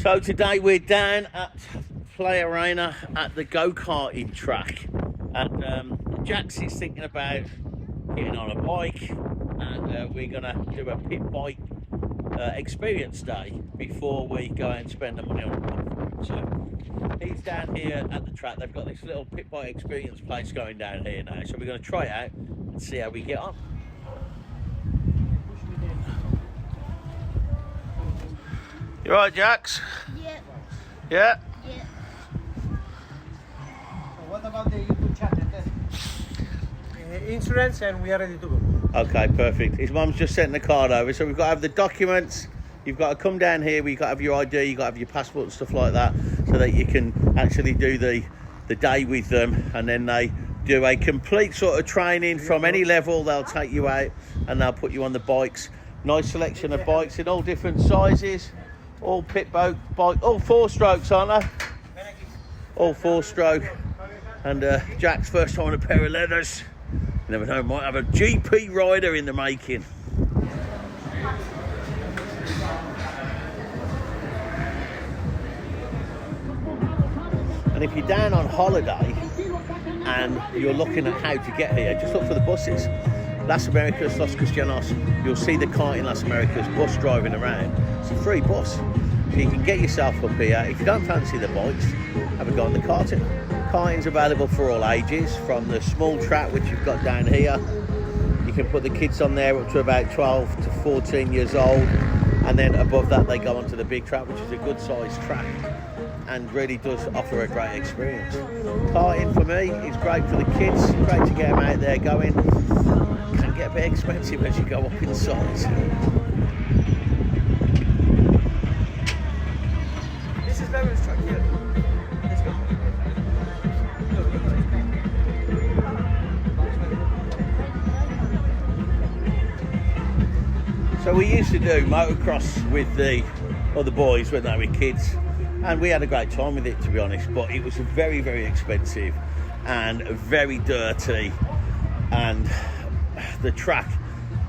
So today we're down at Playa Arena at the go-karting track, and Jax is thinking about getting on a bike, and we're gonna do a pit bike experience day before we go out and spend the money on a bike. So he's down here at the track. They've got this little pit bike experience place going down here now, so we're going to try it out and see how we get on. You right, Jax? Yeah. Yeah? Yeah. What about the YouTube channel? Insurance, and we are ready to go. Okay, perfect. His mum's just sent the card over, so we've got to have the documents. You've got to come down here. We've got to have your ID. You've got to have your passport and stuff like that, so that you can actually do the day with them. And then they do a complete sort of training from any level. They'll take you out and they'll put you on the bikes. Nice selection of bikes in all different sizes. All pit bike, all 4-strokes, aren't they? All 4-stroke. And Jack's first time on a pair of leathers. You never know, might have a GP rider in the making. And if you're down on holiday and you're looking at how to get here, just look for the buses. Las Americas, 𝗘𝗀𝘆. You'll see the Karting Las Americas bus driving around. It's a free bus. So you can get yourself up here. If you don't fancy the bikes, have a go on the karting. Karting's available for all ages, from the small track which you've got down here. You can put the kids on there up to about 12 to 14 years old, and then above that they go onto the big track, which is a good sized track and really does offer a great experience. Karting for me is great for the kids, great to get them out there going. Can get a bit expensive as you go up in size. This is very track here. Let's go. So we used to do motocross with the other boys when they were kids, and we had a great time with it, to be honest, but it was very, very expensive and very dirty, and the track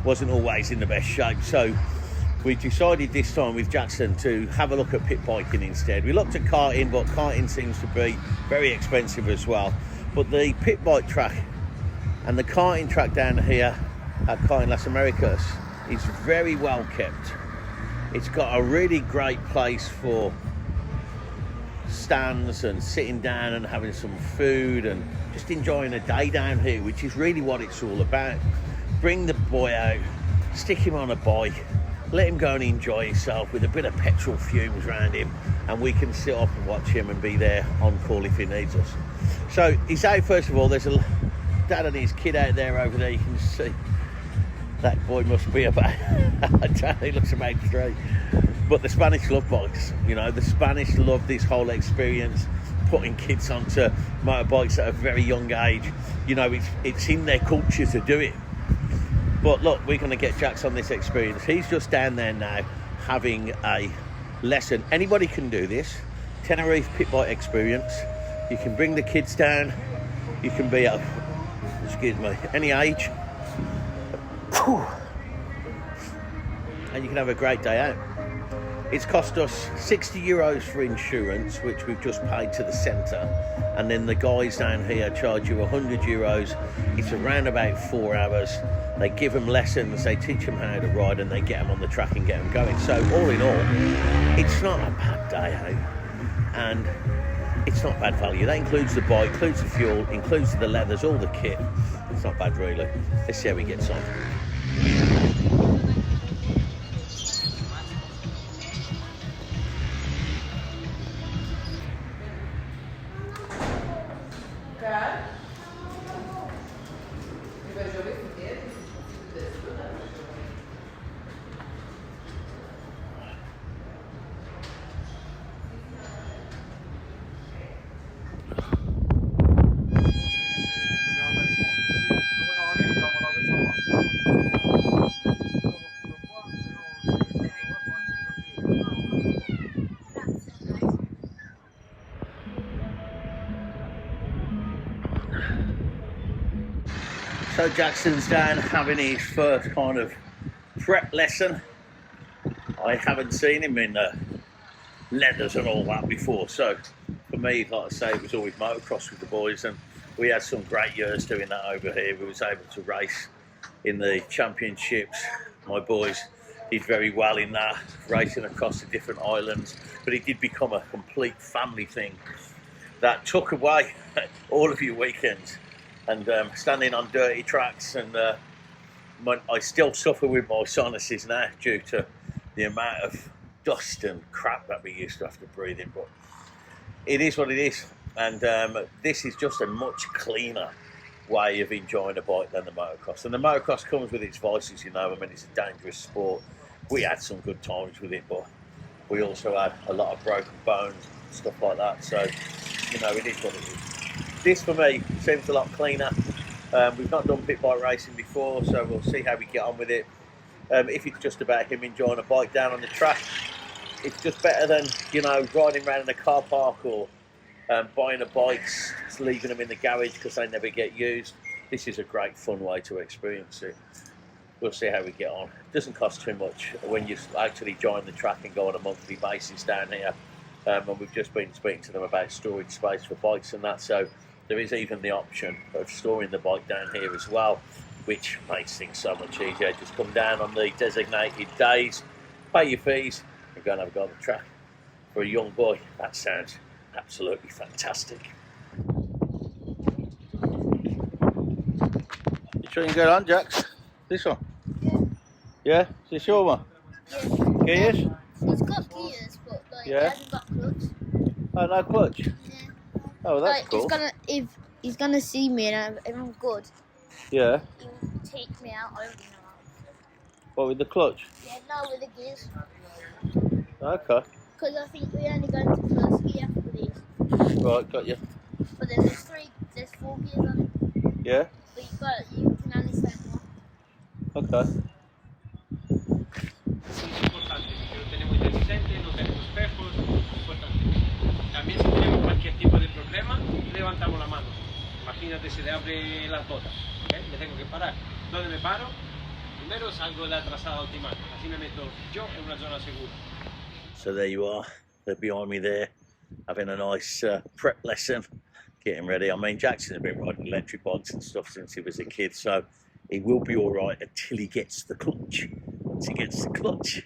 wasn't always in the best shape. So we decided this time with Jaxon to have a look at pit biking instead. We looked at karting, but karting seems to be very expensive as well. But the pit bike track and the karting track down here at Karting Las Americas is very well kept. It's got a really great place for stands and sitting down and having some food and just enjoying a day down here, which is really what it's all about. Bring the boy out, stick him on a bike, let him go and enjoy himself with a bit of petrol fumes around him, and we can sit up and watch him and be there on call if he needs us. So he's out. First of all, there's a dad and his kid out there over there. You can see that boy must be about he looks about 3. But the Spanish love bikes, you know, the Spanish love this whole experience, putting kids onto motorbikes at a very young age. You know, it's in their culture to do it. But look, we're going to get Jax on this experience. He's just down there now having a lesson. Anybody can do this. Tenerife pit bike experience. You can bring the kids down. You can be at, any age. And you can have a great day out. It's cost us €60 for insurance, which we've just paid to the centre, and then the guys down here charge you €100. It's around about 4 hours. They give them lessons, they teach them how to ride, and they get them on the track and get them going. So all in all, it's not a bad day out, and it's not bad value. That includes the bike, includes the fuel, includes the leathers, all the kit. It's not bad really. Let's see how we get on. So Jaxon's down having his first kind of prep lesson. I haven't seen him in leathers and all that before. So for me, like I say, it was always motocross with the boys, and we had some great years doing that over here. We was able to race in the championships. My boys did very well in that, racing across the different islands, but it did become a complete family thing that took away all of your weekends. And standing on dirty tracks, and I still suffer with my sinuses now due to the amount of dust and crap that we used to have to breathe in, but it is what it is. And this is just a much cleaner way of enjoying a bike than the motocross. And the motocross comes with its vices, you know. I mean, it's a dangerous sport. We had some good times with it, but we also had a lot of broken bones and stuff like that. So, you know, it is what it is. This for me seems a lot cleaner. We've not done pit bike racing before, so we'll see how we get on with it. If it's just about him enjoying a bike down on the track, it's just better than, you know, riding around in a car park or buying the bikes, leaving them in the garage because they never get used. This is a great fun way to experience it. We'll see how we get on. It doesn't cost too much when you actually join the track and go on a monthly basis down here. And we've just been speaking to them about storage space for bikes and that, so there is even the option of storing the bike down here as well, which makes things so much easier. Just come down on the designated days, pay your fees, and go and have a go on the track. For a young boy, that sounds absolutely fantastic. You sure you can get on, Jax? This one? Yeah. Yeah? Is this your one? Yeah. Gears? It's got gears, but like, Yeah. it hasn't got clutch. Oh, no clutch? Yeah. Oh, that's like, cool. If he's gonna see me and I'm good, Yeah. he'll take me out. I don't know how. What, with the clutch? Yeah, no, with the gears. Okay. Because I think we only go into first gear for these. Right, got you. But then there's 4 gears on it. Yeah? But you can only set one. Okay. Importante, que lo tenemos inteligente, no tenemos espejos, importante. También si tenemos cualquier tipo de problema, levantamos la mano. Imagínate, se le abre las botas, ¿okay? Me tengo que parar. ¿Dónde me paro? Primero salgo de la trazada optimal, así me meto yo en una zona segura. So there you are. They're behind me there, having a nice prep lesson, getting ready. I mean, Jaxon has been riding electric bikes and stuff since he was a kid, so he will be all right until he gets the clutch. Once he gets the clutch,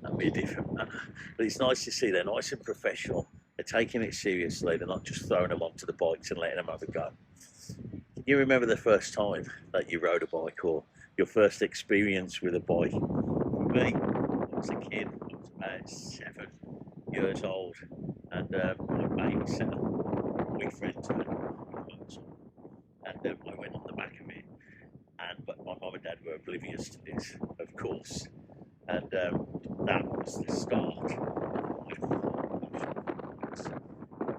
that'll be a different matter. But it's nice to see they're nice and professional. They're taking it seriously. They're not just throwing them onto the bikes and letting them have a go. You remember the first time that you rode a bike, or your first experience with a bike? For me, I was a kid. I was about 7 years old, and my babysitter, boyfriend, turned up on a motorcycle, and I went on the back of it. But my mum and dad were oblivious to this, of course, and that was the start.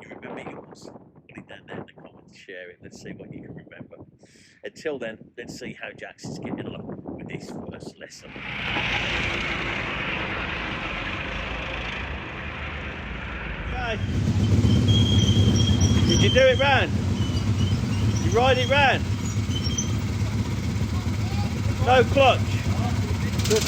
You remember yours? Put it down there in the comments, share it, let's see what you can remember. Until then, let's see how Jax is getting along with his first lesson. Okay. Did you do it round? You ride it round? No clutch. Good.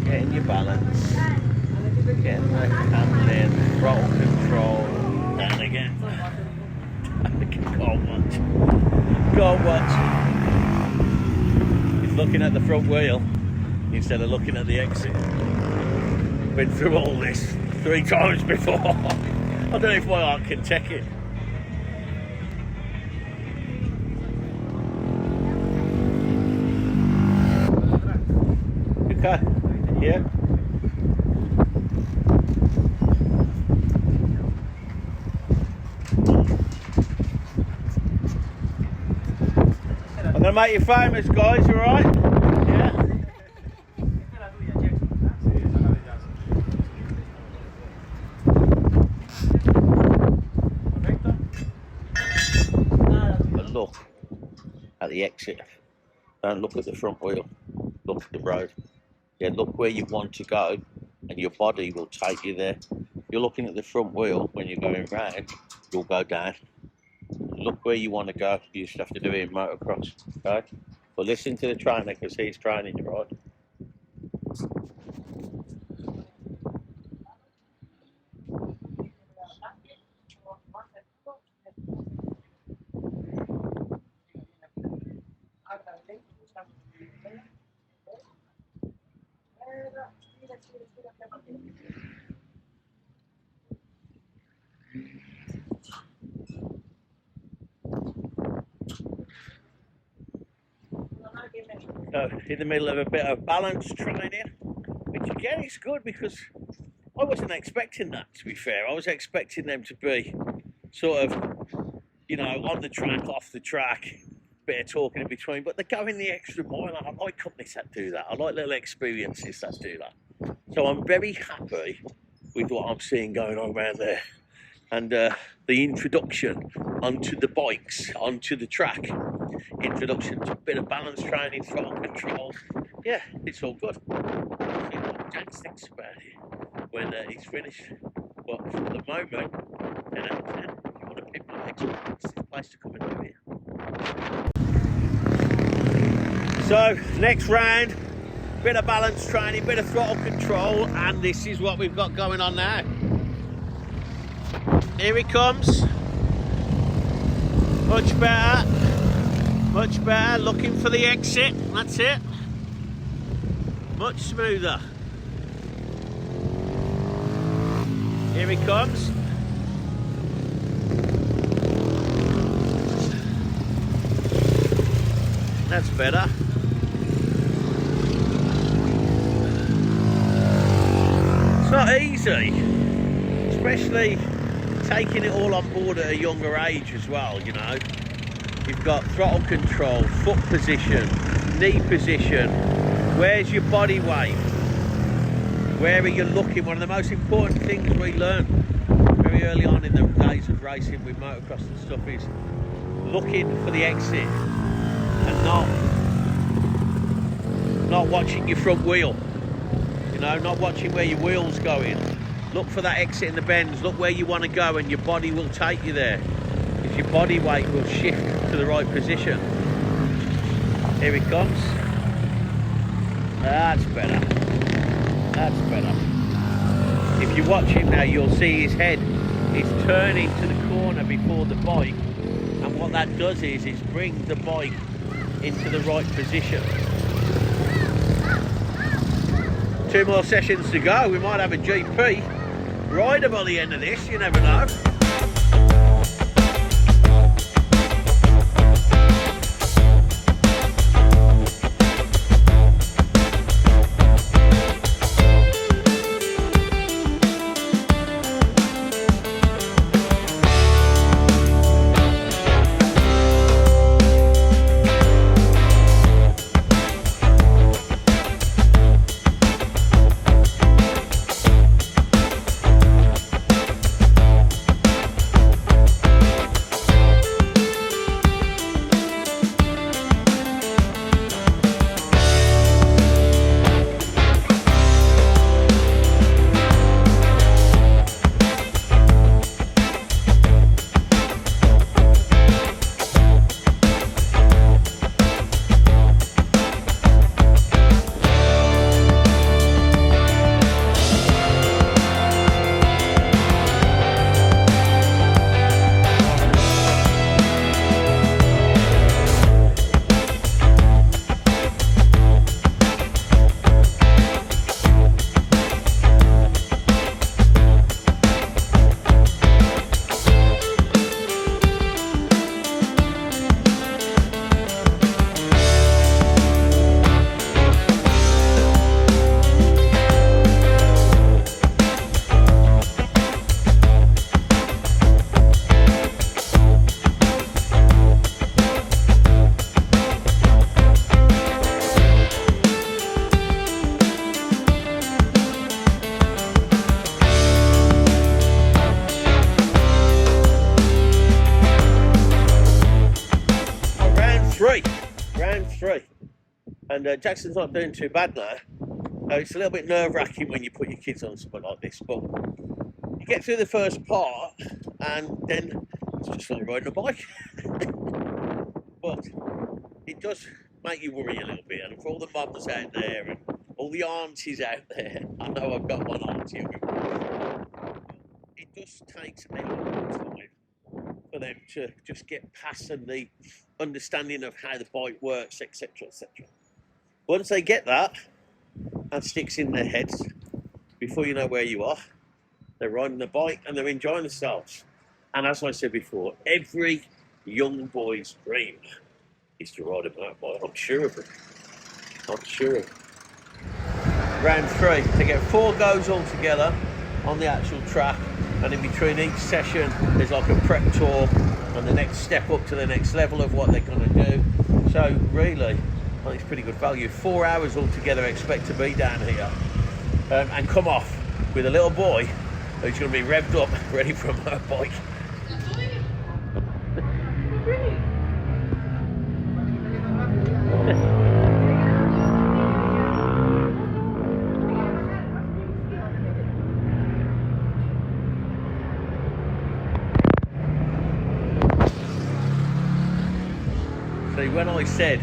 Getting your balance, getting the handling, throttle control, down again. Can't watch. He's looking at the front wheel instead of looking at the exit. Been through all this 3 times before. I don't know if my heart can take it. Okay, yeah. I'm gonna make you famous, guys, alright? Yeah. But look at the exit. Don't look at the front wheel. Look at the road. Yeah, look where you want to go and your body will take you there. You're looking at the front wheel when you're going round, you'll go down. Look where you want to go. You just have to do it in motocross, okay? But listen to the trainer because he's training you, right? So in the middle of a bit of balance training, which again is good because I wasn't expecting that, to be fair. I was expecting them to be sort of, you know, on the track, off the track, bit of talking in between, but they're going the extra mile. I like companies that do that. I like little experiences that do that. So I'm very happy with what I'm seeing going on around there. And the introduction onto the bikes, onto the track, introduction to a bit of balance training, throttle control. Yeah, it's all good. See what Jax thinks about it when he's finished. But for the moment, 10 out of 10. If you want a pit bike experience, it's the place to come and do it. So, next round, bit of balance training, bit of throttle control, and this is what we've got going on now. Here he comes. Much better, looking for the exit, that's it. Much smoother. Here he comes. That's better. It's not easy, especially taking it all on board at a younger age as well, you know. You've got throttle control, foot position, knee position, where's your body weight, where are you looking? One of the most important things we learn very early on in the days of racing with motocross and stuff is looking for the exit and not watching your front wheel, you know, not watching where your wheel's going. Look for that exit in the bends, look where you want to go and your body will take you there. Because your body weight will shift to the right position. Here he comes. That's better. That's better. If you watch him now, you'll see his head is turning to the corner before the bike. And what that does is bring the bike into the right position. 2 more sessions to go. We might have a GP rider by the end of this, you never know. three. Round three. And Jackson's not doing too bad now. It's a little bit nerve-wracking when you put your kids on something like this, but you get through the first part and then it's just like riding a bike. But it does make you worry a little bit, and for all the mums out there and all the aunties out there, I know I've got one auntie, it does take a bit of time for them to just get past and the understanding of how the bike works, etc, etc. Once they get that and sticks in their heads, before you know where you are, they're riding the bike and they're enjoying themselves. And as I said before, every young boy's dream is to ride a motorbike. I'm sure of it. I'm sure of it. Round three, they get 4 goes all together on the actual track, and in between each session there's like a prep tour and the next step up to the next level of what they're going to do. So really, I think it's pretty good value. 4 hours altogether expect to be down here and come off with a little boy who's going to be revved up, ready for a motorbike. See, when I said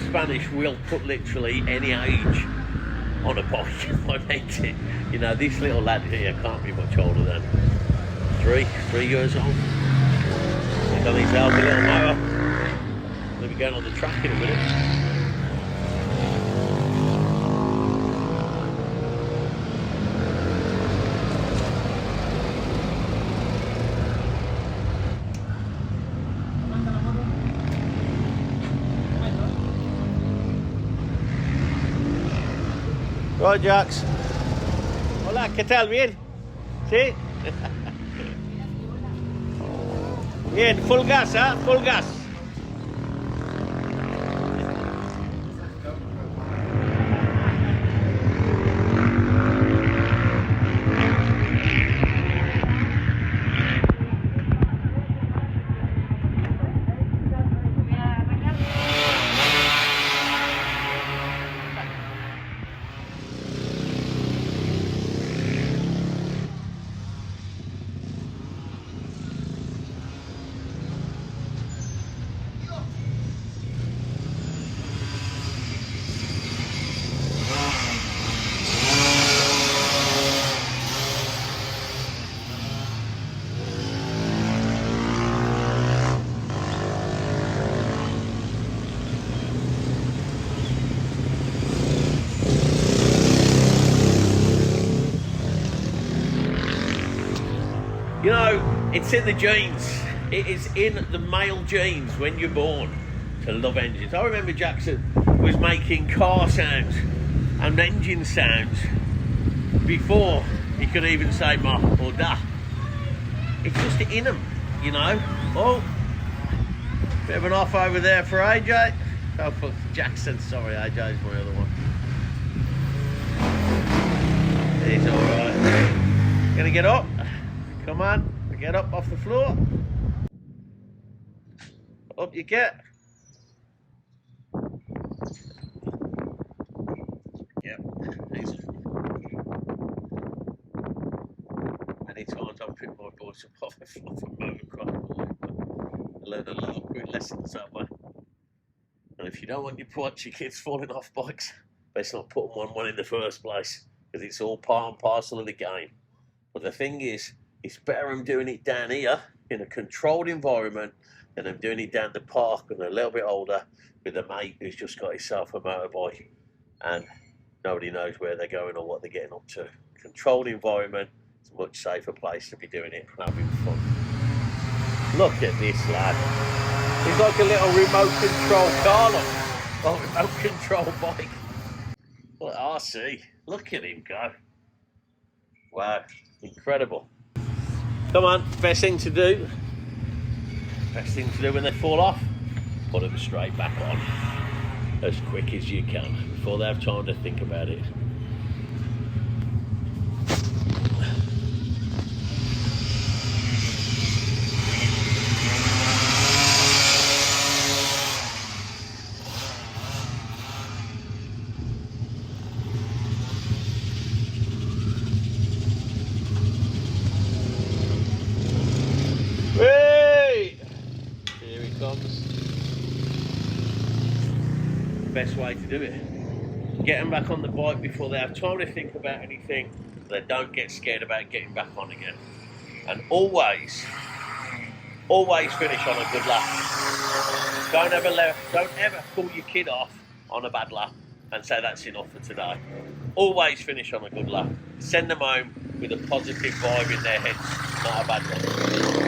Spanish will put literally any age on a bike, I meant it. You know, this little lad here can't be much older than 3 years old. He's got his healthy little mower. We'll be going on the track in a minute. Right, Jax. Hola, ¿qué tal? ¿Bien? ¿Sí? Bien, full gas, ¿ah? Full gas. You know, it's in the genes. It is in the male genes when you're born to love engines. I remember Jaxon was making car sounds and engine sounds before he could even say ma or da. It's just in him, you know. Oh, bit of an off over there for AJ. Oh, for Jaxon, sorry, AJ's my other one. He's all right. Gonna get up. Come on, get up off the floor. Up you get. Yep, easy. Many times I've picked my boys up off the floor from motocross. I learned a lot of quick lessons that way. And if you don't want your kids falling off bikes, best not put them on one in the first place, because it's all part and parcel of the game. But the thing is, it's better I'm doing it down here in a controlled environment than I'm doing it down the park when they're a little bit older with a mate who's just got himself a motorbike and nobody knows where they're going or what they're getting up to. Controlled environment, it's a much safer place to be doing it and having fun. Look at this lad. He's like a little remote control car, look. Or remote control bike. Look, 𝗓𝗲𝗲𝗲𝗍. Look at him go. Wow, incredible. Come on, best thing to do when they fall off, put them straight back on as quick as you can before they have time to think about it. best way to do it. Get them back on the bike before they have time to think about anything. So they don't get scared about getting back on again. And always finish on a good lap. Don't ever call your kid off on a bad lap and say that's enough for today. Always finish on a good lap. Send them home with a positive vibe in their heads, not a bad one.